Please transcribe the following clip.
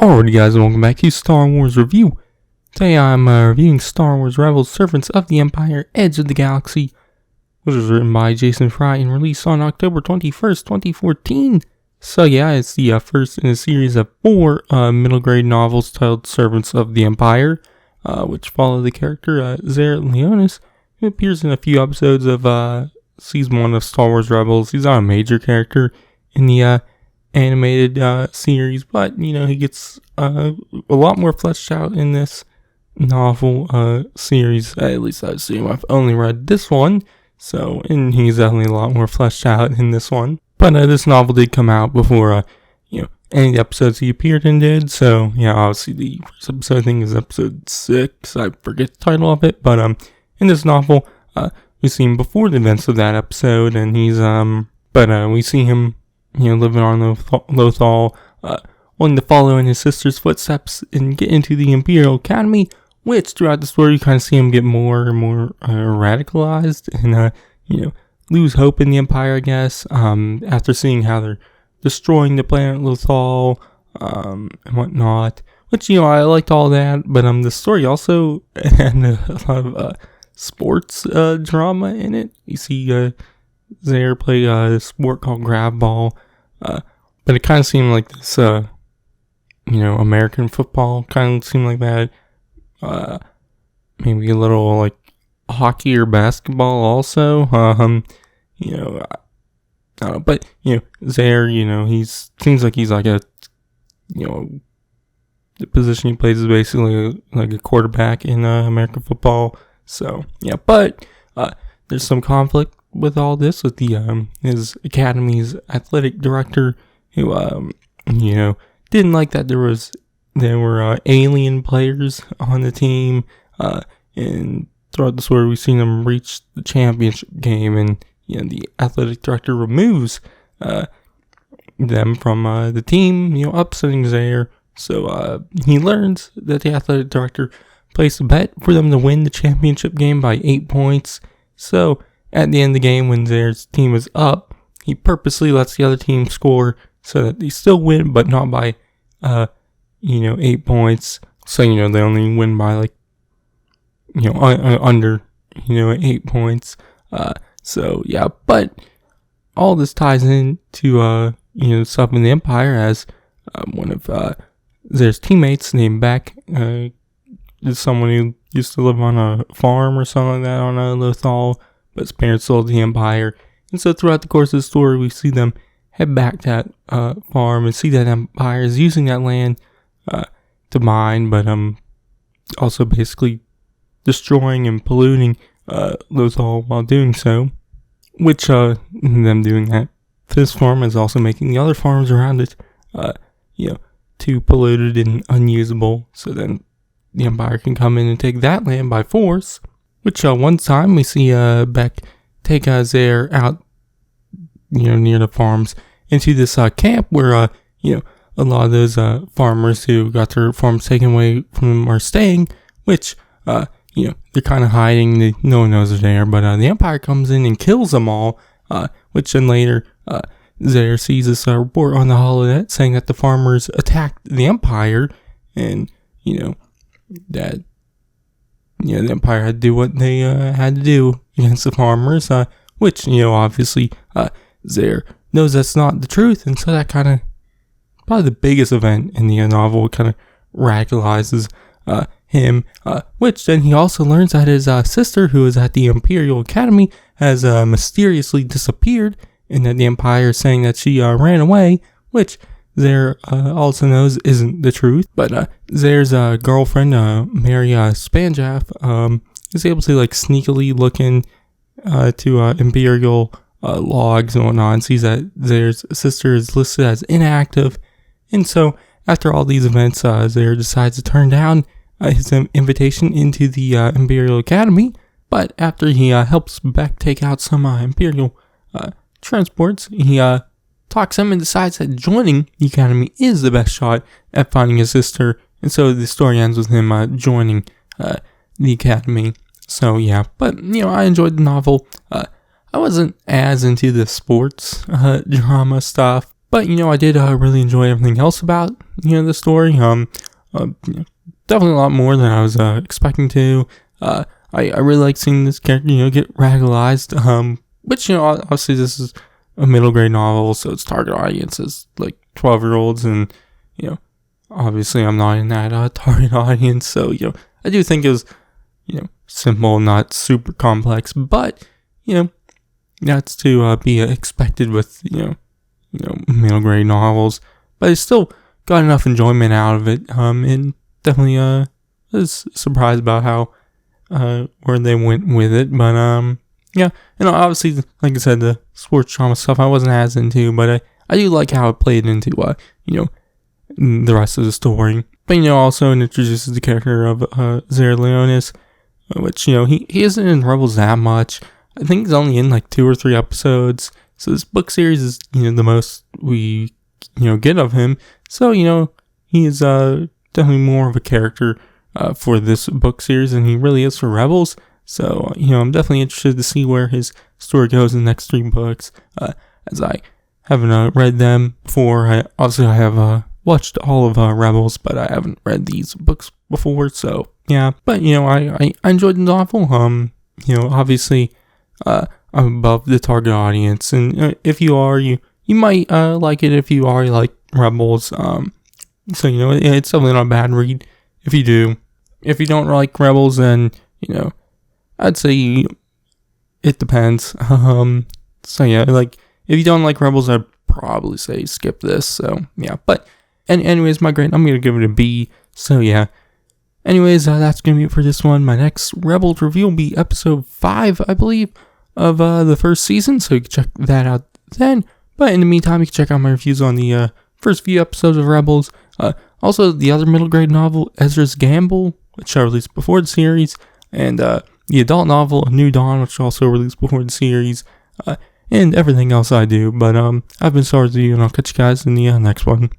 Alrighty guys, and welcome back to Star Wars Review. Today I'm reviewing Star Wars Rebels Servants of the Empire, Edge of the Galaxy, which was written by Jason Fry and released on October 21st, 2014. So yeah, it's the first in a series of 4 middle grade novels titled Servants of the Empire, which follow the character Zare Leonis, who appears in a few episodes of Season 1 of Star Wars Rebels. He's not a major character in the animated series, but you know, he gets a lot more fleshed out in this novel series. At least I assume. I've only read this one, and he's definitely a lot more fleshed out in this one. But this novel did come out before any of the episodes he appeared in did. So yeah, obviously the first episode I think is episode 6. I forget the title of it, but in this novel we see him before the events of that episode, and he's we see him living on Lothal, wanting to follow in his sister's footsteps and get into the Imperial Academy, which throughout the story you kind of see him get more and more radicalized and, lose hope in the Empire, I guess, after seeing how they're destroying the planet Lothal, and whatnot, which, I liked all that, but the story also had a lot of sports drama in it. You see Zare play a sport called Grav-ball, but it kind of seemed like this, American football kind of seemed like that, maybe a little like hockey or basketball also, I don't know, but, Zare, seems like he's like the position he plays is basically like a quarterback in American football, so, yeah, but, there's some conflict with all this, with the his academy's athletic director, who didn't like that there were alien players on the team, and throughout the story we've seen them reach the championship game, and the athletic director removes them from the team, upsetting Zare. So he learns that the athletic director placed a bet for them to win the championship game by 8 points. So at the end of the game, when Zare's team is up, he purposely lets the other team score so that they still win, but not by, 8 points. So, they only win by, under, 8 points. So, yeah, but all this ties into, stuff in the Empire, as one of Zare's teammates named Beck is someone who used to live on a farm or something like that on Lothal, but his parents sold the Empire. And so throughout the course of the story, we see them head back to that farm and see that Empire is using that land to mine, but also basically destroying and polluting Lothal while doing so, which them doing that for this farm is also making the other farms around it too polluted and unusable, so then the Empire can come in and take that land by force. Which one time we see Beck take Zare out, near the farms into this camp where a lot of those farmers who got their farms taken away from them are staying, which they're kind of hiding. No one knows they're there, but the Empire comes in and kills them all. Which then later Zare sees this report on the holonet saying that the farmers attacked the Empire, and that the Empire had to do what they had to do against the farmers, which, obviously, Zare knows that's not the truth, and so that kind of, probably the biggest event in the novel, kind of radicalizes him, which then he also learns that his sister, who is at the Imperial Academy, has mysteriously disappeared, and that the Empire is saying that she ran away, which Zare also knows isn't the truth. But Zare's girlfriend, Mary Spanjaf, is able to sneakily look in to Imperial logs and whatnot, and sees that Zare's sister is listed as inactive. And so after all these events, Zare decides to turn down his invitation into the Imperial Academy. But after he helps Beck take out some Imperial transports, he talks him and decides that joining the Academy is the best shot at finding his sister. And so the story ends with him joining the Academy. So yeah, but I enjoyed the novel. I wasn't as into the sports drama stuff, But I did really enjoy everything else about the story. Definitely a lot more than I was expecting to. I really like seeing this character get radicalized. Which obviously this is a middle grade novel, so its target audience is like 12-year-olds, and obviously I'm not in that target audience. So I do think it was simple, not super complex, but that's to be expected with middle grade novels. But I still got enough enjoyment out of it. And definitely was surprised about how where they went with it. But yeah, obviously, like I said, the sports drama stuff I wasn't as into, but I do like how it played into the rest of the story. But also it introduces the character of Zara Leonis, which he isn't in Rebels that much. I think he's only in like 2 or 3 episodes. So this book series is the most we get of him. So he is definitely more of a character for this book series than he really is for Rebels. So I'm definitely interested to see where his story goes in the next 3 books. As I haven't read them before. I have watched all of Rebels, but I haven't read these books before. So yeah, but I enjoyed the novel. Obviously, I'm above the target audience, and if you are, you might like it. If you are, you like Rebels. So it's definitely not a bad read. If you do, if you don't like Rebels, then I'd say it depends. So yeah, like if you don't like Rebels, I'd probably say skip this. So yeah, but anyways, my grade, I'm gonna give it a B. So yeah. Anyways, that's gonna be it for this one. My next Rebels review will be episode 5, I believe, of the first season. So you can check that out then. But in the meantime, you can check out my reviews on the first few episodes of Rebels. Also, the other middle grade novel, Ezra's Gamble, which I released before the series, and the adult novel, A New Dawn, which I also released before the series, and everything else I do. But I've been Sarzu, and I'll catch you guys in the next one.